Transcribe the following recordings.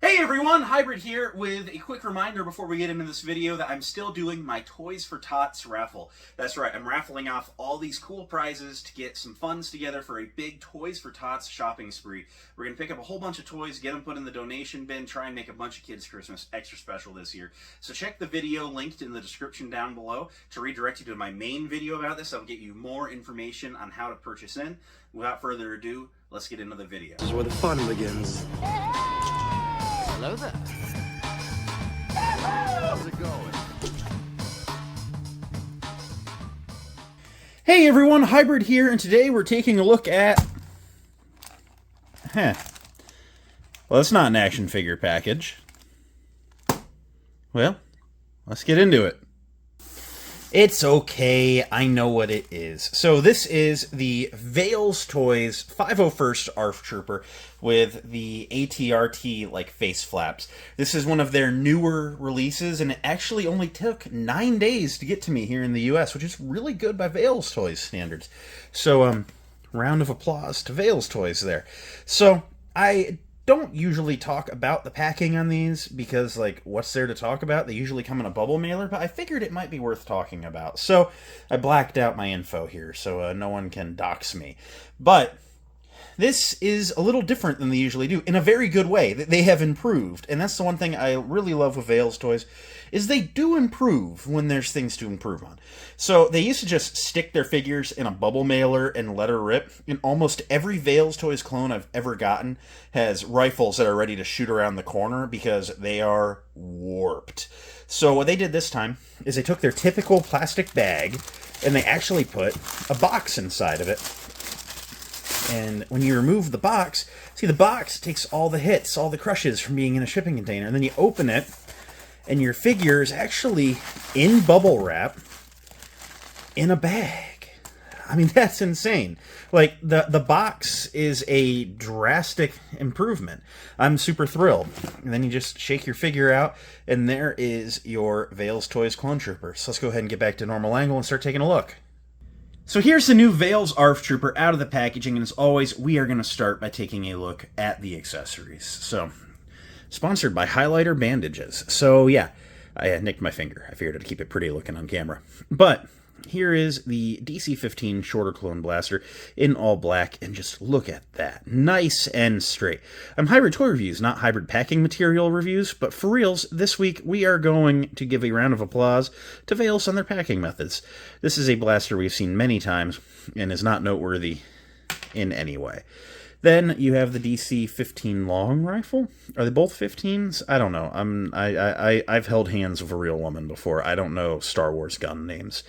Hey everyone, Hybrid here with a quick reminder before we get into this video that I'm still doing my Toys for Tots raffle. That's right, I'm raffling off all these cool prizes to get some funds together for a big Toys for Tots shopping spree. We're going to pick up a whole bunch of toys, get them put in the donation bin, try and make a bunch of kids' Christmas extra special this year. So check the video linked in the description down below to redirect you to my main video about this. I'll get you more information on how to purchase in. Without further ado, let's get into the video. This is where the fun begins. Hello there. How's it going? Hey everyone, Hybrid here, and today we're taking a look at... Well, it's not an action figure package. Well, let's get into it. It's okay, I know what it is. So this is the VeilsToys 501st ARF Trooper with the ATRT like face flaps. This is one of their newer releases, and it actually only took 9 days to get to me here in the US, which is really good by VeilsToys standards. So, round of applause to VeilsToys there. So, I don't usually talk about the packing on these because, like, what's there to talk about? They usually come in a bubble mailer, but I figured it might be worth talking about. So I blacked out my info here so no one can dox me. But this is a little different than they usually do in a very good way. They have improved, and that's the one thing I really love with VeilsToys is they do improve when there's things to improve on. So they used to just stick their figures in a bubble mailer and let her rip, and almost every VeilsToys clone I've ever gotten has rifles that are ready to shoot around the corner because they are warped. So what they did this time is they took their typical plastic bag and they actually put a box inside of it. And when you remove the box, see, the box takes all the hits, all the crushes from being in a shipping container, and then you open it, and your figure is actually in bubble wrap in a bag. I mean, that's insane. Like, the box is a drastic improvement. I'm super thrilled. And then you just shake your figure out, and there is your VeilsToys Clone Trooper. So let's go ahead and get back to normal angle and start taking a look. So here's the new Veils ARF Trooper out of the packaging, and as always, we are going to start by taking a look at the accessories. So, sponsored by Highlighter Bandages. So yeah, I nicked my finger. I figured I'd keep it pretty looking on camera. But here is the DC-15 Shorter Clone Blaster in all black, and just look at that. Nice and straight. I'm Hybrid Toy Reviews, not Hybrid Packing Material Reviews, but for reals, this week we are going to give a round of applause to Veils on their packing methods. This is a blaster we've seen many times, and is not noteworthy in any way. Then you have the DC-15 long rifle. Are they both 15s? I don't know. I've held hands with a real woman before. I don't know Star Wars gun names.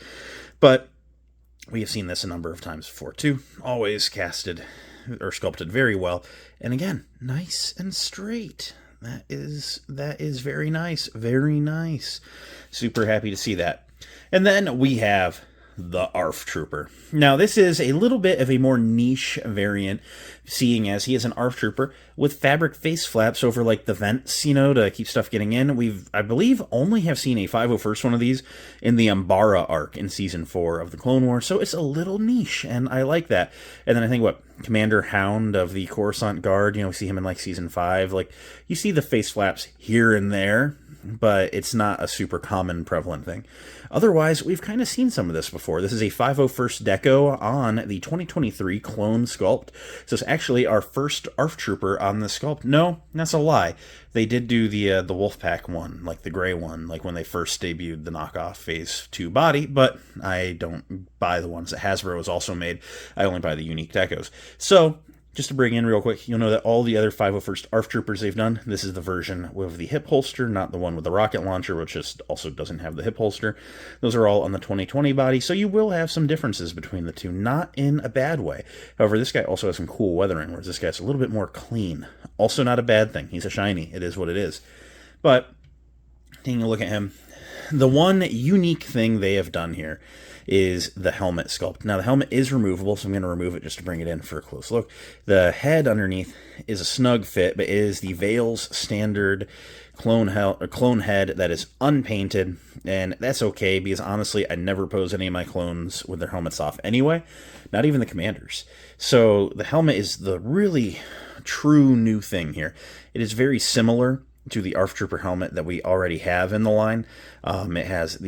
But we have seen this a number of times before, too. Always casted or sculpted very well. And again, nice and straight. That is very nice. Very nice. Super happy to see that. And then we have the ARF Trooper. Now, this is a little bit of a more niche variant, seeing as he is an ARF Trooper with fabric face flaps over, like, the vents, you know, to keep stuff getting in. I believe, only have seen a 501st one of these in the Umbara arc in Season 4 of the Clone Wars, so it's a little niche, and I like that. And then I think, Commander Hound of the Coruscant Guard, you know, we see him in, like, Season 5. Like, you see the face flaps here and there, but it's not a super common prevalent thing. Otherwise, we've kind of seen some of this before. This is a 501st deco on the 2023 Clone Sculpt. So it's actually our first ARF Trooper on the sculpt. No, that's a lie. They did do the Wolfpack one, like the gray one, like when they first debuted the Knockoff Phase 2 body, but I don't buy the ones that Hasbro has also made. I only buy the unique decos. So, just to bring in real quick, you'll know that all the other 501st ARF Troopers they've done, this is the version with the hip holster, not the one with the rocket launcher, which just also doesn't have the hip holster. Those are all on the 2020 body, so you will have some differences between the two, not in a bad way. However, this guy also has some cool weathering, whereas this guy's a little bit more clean. Also not a bad thing. He's a shiny. It is what it is. But, taking a look at him, the one unique thing they have done here is the helmet sculpt. Now, the helmet is removable, so I'm going to remove it just to bring it in for a close look. The head underneath is a snug fit, but it is the Veils standard clone head that is unpainted, and that's okay, because honestly, I never pose any of my clones with their helmets off anyway, not even the commanders. So the helmet is the really true new thing here. It is very similar to the ARF Trooper helmet that we already have in the line. It has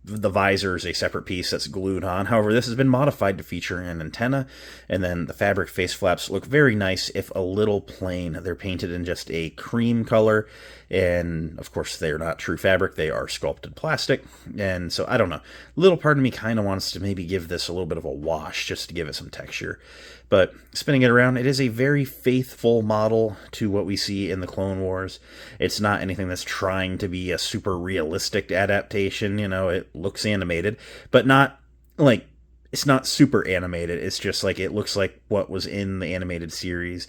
the visor is a separate piece that's glued on. However, this has been modified to feature an antenna, and then the fabric face flaps look very nice, if a little plain. They're painted in just a cream color, and of course they're not true fabric, they are sculpted plastic, and so I don't know. A little part of me kind of wants to maybe give this a little bit of a wash, just to give it some texture. But spinning it around, it is a very faithful model to what we see in the Clone Wars. It's not anything that's trying to be a super realistic adaptation. It looks animated, but not like, it's not super animated. It's just like, it looks like what was in the animated series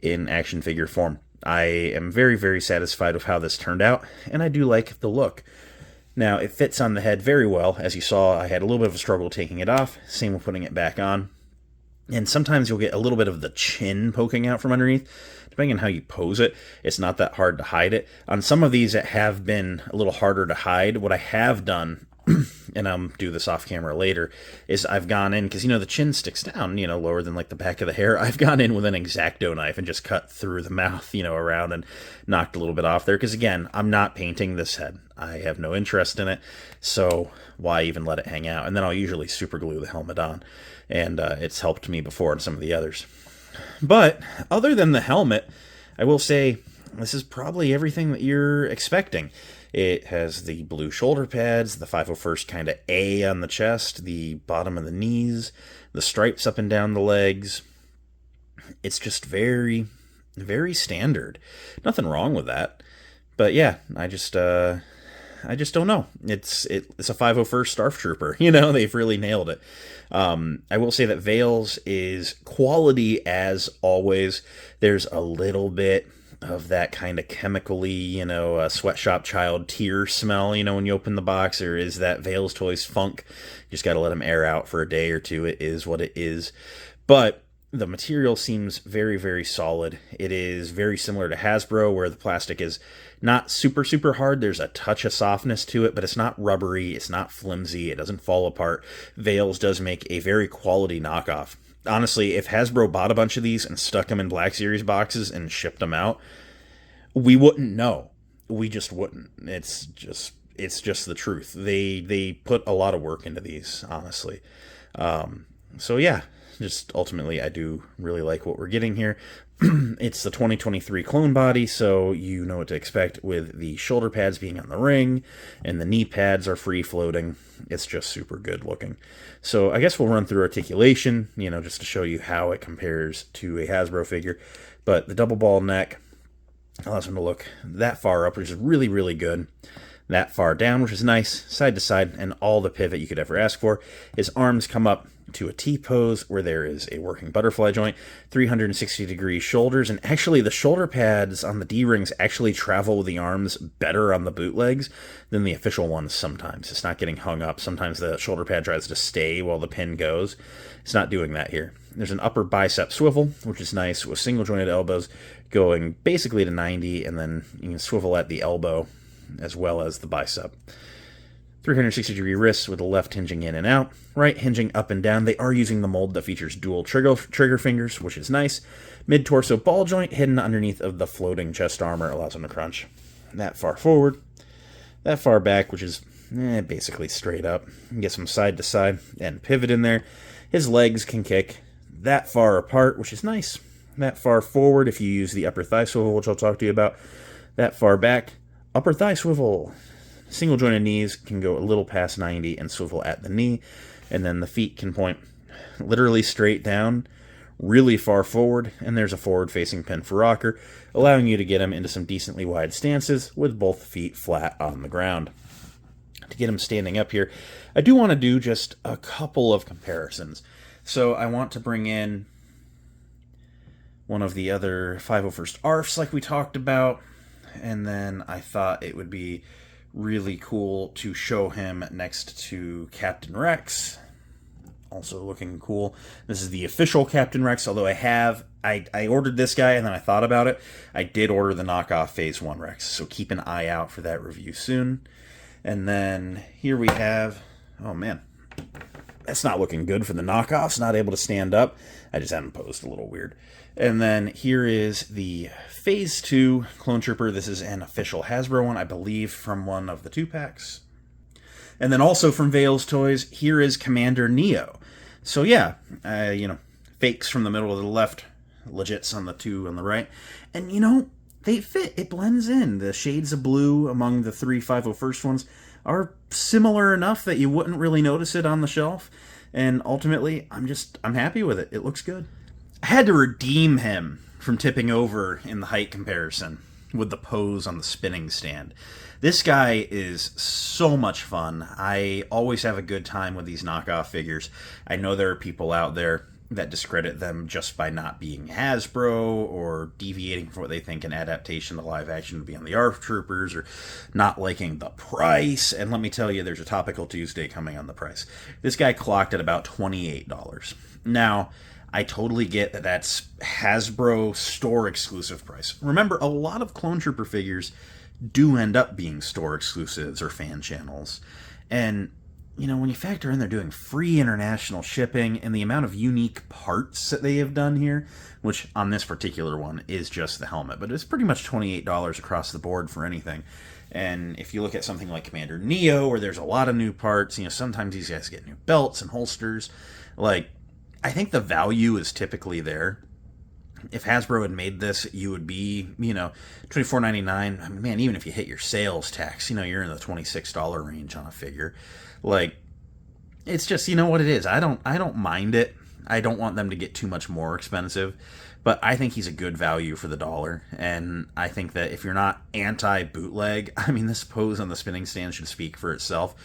in action figure form. I am very, very satisfied with how this turned out, and I do like the look. Now, it fits on the head very well. As you saw, I had a little bit of a struggle taking it off. Same with putting it back on. And sometimes you'll get a little bit of the chin poking out from underneath. Depending on how you pose it, it's not that hard to hide it. On some of these that have been a little harder to hide, what I have done, and I'll do this off camera later, is I've gone in, because the chin sticks down, lower than like the back of the hair. I've gone in with an X-Acto knife and just cut through the mouth, around, and knocked a little bit off there. Because again, I'm not painting this head. I have no interest in it, so why even let it hang out? And then I'll usually super glue the helmet on, and it's helped me before in some of the others. But other than the helmet, I will say this is probably everything that you're expecting. It has the blue shoulder pads, the 501st kind of A on the chest, the bottom of the knees, the stripes up and down the legs. It's just very, very standard. Nothing wrong with that. But yeah, I just don't know. It's a 501st ARF Trooper. They've really nailed it. I will say that Veils is quality as always. There's a little bit of that kind of chemically, a sweatshop child tear smell, when you open the box. There is that VeilsToys funk. You just got to let them air out for a day or two. It is what it is. But the material seems very, very solid. It is very similar to Hasbro, where the plastic is not super, super hard. There's a touch of softness to it, but it's not rubbery. It's not flimsy. It doesn't fall apart. Veils does make a very quality knockoff. Honestly, if Hasbro bought a bunch of these and stuck them in Black Series boxes and shipped them out, we wouldn't know. We just wouldn't. It's just the truth. They put a lot of work into these, honestly. So yeah, just ultimately, I do really like what we're getting here. It's the 2023 clone body, so you know what to expect with the shoulder pads being on the ring, and the knee pads are free floating. It's just super good looking. So I guess we'll run through articulation, just to show you how it compares to a Hasbro figure. But the double ball neck allows him to look that far up, which is really, really good. That far down, which is nice, side to side, and all the pivot you could ever ask for. His arms come up to a T-pose where there is a working butterfly joint, 360-degree shoulders, and actually the shoulder pads on the D-rings actually travel with the arms better on the bootlegs than the official ones sometimes. It's not getting hung up. Sometimes the shoulder pad tries to stay while the pin goes. It's not doing that here. There's an upper bicep swivel, which is nice, with single-jointed elbows going basically to 90, and then you can swivel at the elbow as well as the bicep. 360-degree wrists with the left hinging in and out, right hinging up and down. They are using the mold that features dual trigger fingers, which is nice. Mid-torso ball joint hidden underneath of the floating chest armor allows him to crunch that far forward, that far back, which is basically straight up. Get some side to side and pivot in there. His legs can kick that far apart, which is nice. That far forward if you use the upper thigh swivel, which I'll talk to you about. That far back, upper thigh swivel. Single jointed knees can go a little past 90 and swivel at the knee, and then the feet can point literally straight down, really far forward, and there's a forward-facing pin for rocker, allowing you to get him into some decently wide stances with both feet flat on the ground. To get him standing up here, I do want to do just a couple of comparisons. So I want to bring in one of the other 501st ARFs like we talked about, and then I thought it would be really cool to show him next to Captain Rex. Also looking cool. This is the official Captain Rex, although I ordered this guy and then I thought about it. I did order the knockoff Phase 1 Rex, so keep an eye out for that review soon. And then here we have, oh man, that's not looking good for the knockoffs, not able to stand up. I just had him posed a little weird. And then here is the Phase 2 Clone Trooper. This is an official Hasbro one, I believe, from one of the 2-packs. And then also from VeilsToys, here is Commander Neo. So yeah, fakes from the middle to the left, legits on the 2 on the right. And they fit. It blends in. The shades of blue among the 3 501st ones are similar enough that you wouldn't really notice it on the shelf. And ultimately, I'm happy with it. It looks good. I had to redeem him from tipping over in the height comparison with the pose on the spinning stand. This guy is so much fun. I always have a good time with these knockoff figures. I know there are people out there that discredit them just by not being Hasbro or deviating from what they think an adaptation to live action would be on the ARF Troopers, or not liking the price. And let me tell you, there's a Topical Tuesday coming on the price. This guy clocked at about $28. Now, I totally get that that's Hasbro store exclusive price. Remember, a lot of Clone Trooper figures do end up being store exclusives or fan channels. And when you factor in they're doing free international shipping and the amount of unique parts that they have done here, which on this particular one is just the helmet, but it's pretty much $28 across the board for anything. And if you look at something like Commander Neo, where there's a lot of new parts, sometimes these guys get new belts and holsters. I think the value is typically there. If Hasbro had made this, you would be, $24.99. Man, even if you hit your sales tax, you're in the $26 range on a figure. It's just, what it is. I don't mind it. I don't want them to get too much more expensive, but I think he's a good value for the dollar. And I think that if you're not anti-bootleg, this pose on the spinning stand should speak for itself.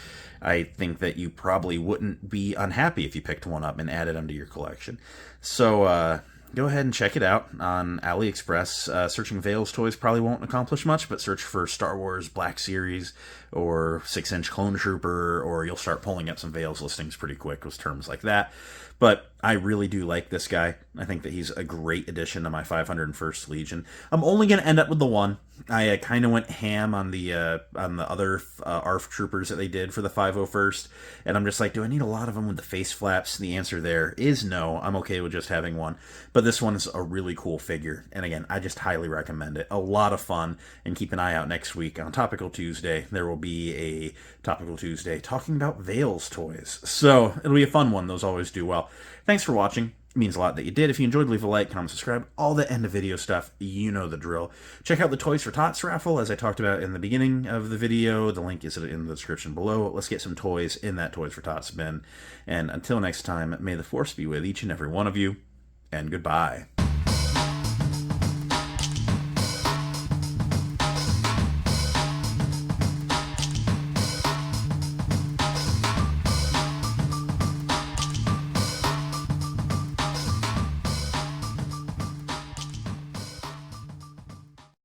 I think that you probably wouldn't be unhappy if you picked one up and added them to your collection. So, go ahead and check it out on AliExpress. Searching VeilsToys probably won't accomplish much, but search for Star Wars Black Series or 6-inch Clone Trooper, or you'll start pulling up some Veils listings pretty quick with terms like that. But I really do like this guy. I think that he's a great addition to my 501st Legion. I'm only going to end up with the one. I kind of went ham on the other ARF troopers that they did for the 501st, and I'm just like, do I need a lot of them with the face flaps? The answer there is no. I'm okay with just having one. But this one is a really cool figure, and again, I just highly recommend it. A lot of fun, and keep an eye out next week on Topical Tuesday. There will be a Topical Tuesday talking about VeilsToys. So it'll be a fun one. Those always do well. Thanks for watching. It means a lot that you did. If you enjoyed, leave a like, comment, subscribe. All the end of video stuff, you know the drill. Check out the Toys for Tots raffle, as I talked about in the beginning of the video. The link is in the description below. Let's get some toys in that Toys for Tots bin. And until next time, may the Force be with each and every one of you, and goodbye.